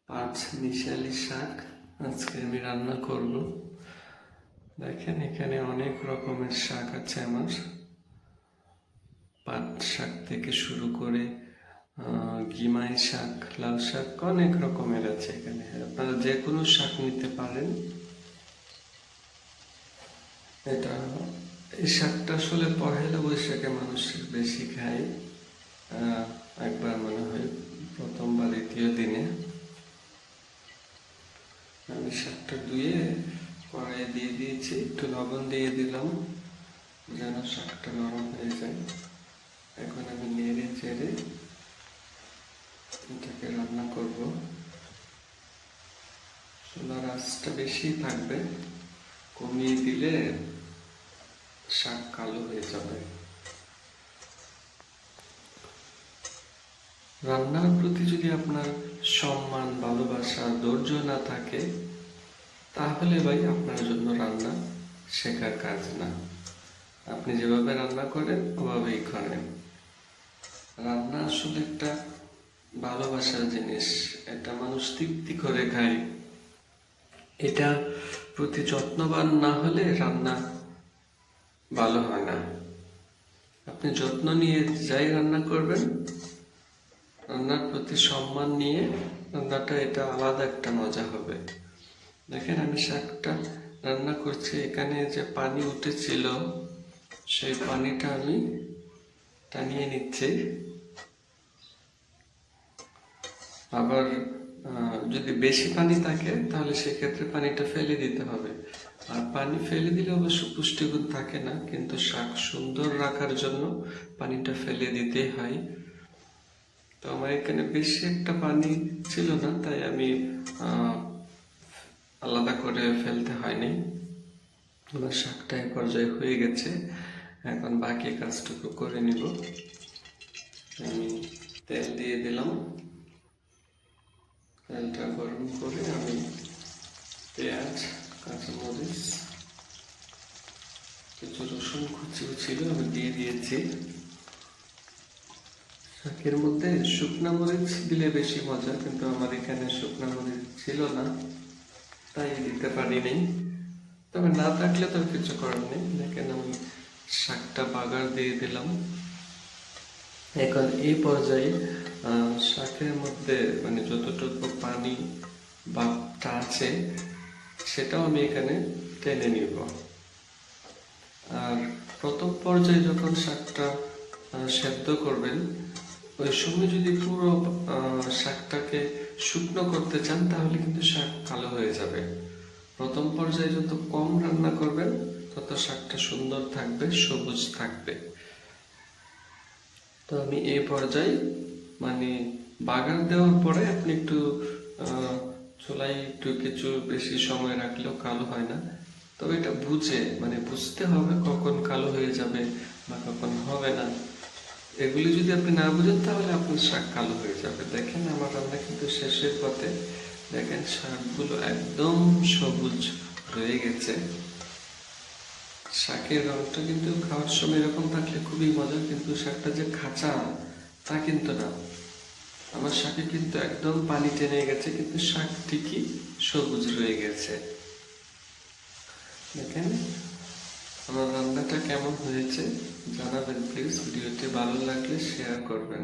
পাঁচ মিশালি শাক আজকে আমি রান্না করব। দেখেন এখানে অনেক রকমের শাক আছে আমার। পাট শাক থেকে শুরু করে গিমাই শাক, লাল শাক, অনেক রকমের আছে এখানে। আপনারা যে কোনো শাক নিতে পারেন। এই শাকটা আসলে পহেলা বৈশাখে মানুষ বেশি খায়। একবার মনে হয় প্রথম বা দ্বিতীয় দিনে। আমি শাকটা ধুয়ে কড়াইয়ে দিয়ে দিয়েছি, একটু লবণ দিয়ে দিলাম যেন শাকটা নরম হয়ে যায়। এখন আমি নেড়ে চেড়ে এটাকে রান্না করব। চুলার আঁচটা বেশি থাকবে, কমিয়ে দিলে শাক কালো হয়ে যাবে। রান্নার প্রতি যদি আপনার সম্মান, ভালোবাসা, ধৈর্য না থাকে, তাহলে ভাই আপনার জন্য রান্না শেখার কাজ না। আপনি যেভাবে রান্না করেন ওভাবেই করেন। রান্না আসলে একটা ভালোবাসার জিনিস, এটা মানুষ তৃপ্তি করে খায়। এটা প্রতি যত্নবান না হলে রান্না ভালো হয় না। আপনি যত্ন নিয়ে যাই রান্না করবেন, রান্নার প্রতি সম্মান নিয়ে রান্নাটা এটা আলাদা একটা মজা হবে। দেখেন আমি শাকটা রান্না করছি, এখানে যে পানি উঠেছিল সেই পানিটা আমি টানিয়ে নিচ্ছি। আবার যদি বেশি পানি থাকে তাহলে সেক্ষেত্রে পানিটা ফেলে দিতে হবে। আর পানি ফেলে দিলে অবশ্য পুষ্টিগুণ থাকে না, কিন্তু শাক সুন্দর রাখার জন্য পানিটা ফেলে দিতেই হয়। তো আমার এখানে বেশি একটা পানি ছিল না, তাই আমি আলাদা করে ফেলতে হয়নি। আমার শাকটা এক পর্যায়ে হয়ে গেছে, এখন বাকি কাজটুকু করে নিব। আমি তেল দিয়ে দিলাম, তেলটা গরম করে আমি পেঁয়াজ, কাঁচামরিচ, কিছু রসুন কুচিও ছিল আমি দিয়ে দিয়েছি। শাকের মধ্যে শুকনা মরিচ দিলে বেশি মজা, কিন্তু আমার এখানে শুকনা মরিচ ছিল না, তাই দিতে পারিনি। তবে না থাকলে তো কিছু করার নেই। দেখেন আমি শাকটা বাগার দিয়ে দিলাম। এখন এই পর্যায়ে শাকের মধ্যে মানে যতটুকু পানি ভাবটা আছে সেটাও আমি এখানে টেনে নিব। আর প্রথম পর্যায়ে যখন শাকটা সেদ্ধ করবেন, ওই সময় যদি পুরো শাকটাকে শুকনো করতে চান তাহলে কিন্তু শাক কালো হয়ে যাবে। প্রথম পর্যায়ে যত কম রান্না করবেন তত শাকটা সুন্দর থাকবে, সবুজ থাকবে। তো আমি এই পর্যায়ে মানে বাগার দেওয়ার পরে আপনি একটু চুলায় একটু কিছু বেশি সময় রাখলেও কালো হয় না। তবে এটা বুঝতে হবে কখন কালো হয়ে যাবে বা কখন হবে না। এগুলি যদি আপনি না বুঝেন তাহলে আপনার শাক কালো হয়ে যাবে। দেখেন আমার রান্না কিন্তু শেষের পথে। দেখেন শাকগুলো একদম সবুজ হয়ে গেছে। শাকের রঙটা কিন্তু খাওয়ার সময় এরকম থাকলে খুবই মজা, কিন্তু শাকটা যে খাঁচা তা কিন্তু না। আমার শাকে কিন্তু একদম পানি টেনে গেছে, কিন্তু শাক ঠিকই সবুজ রয়ে গেছে। দেখেন আমার রান্নাটা কেমন হয়েছে জানাবেন প্লিজ। ভিডিওটি ভালো লাগলে শেয়ার করবেন।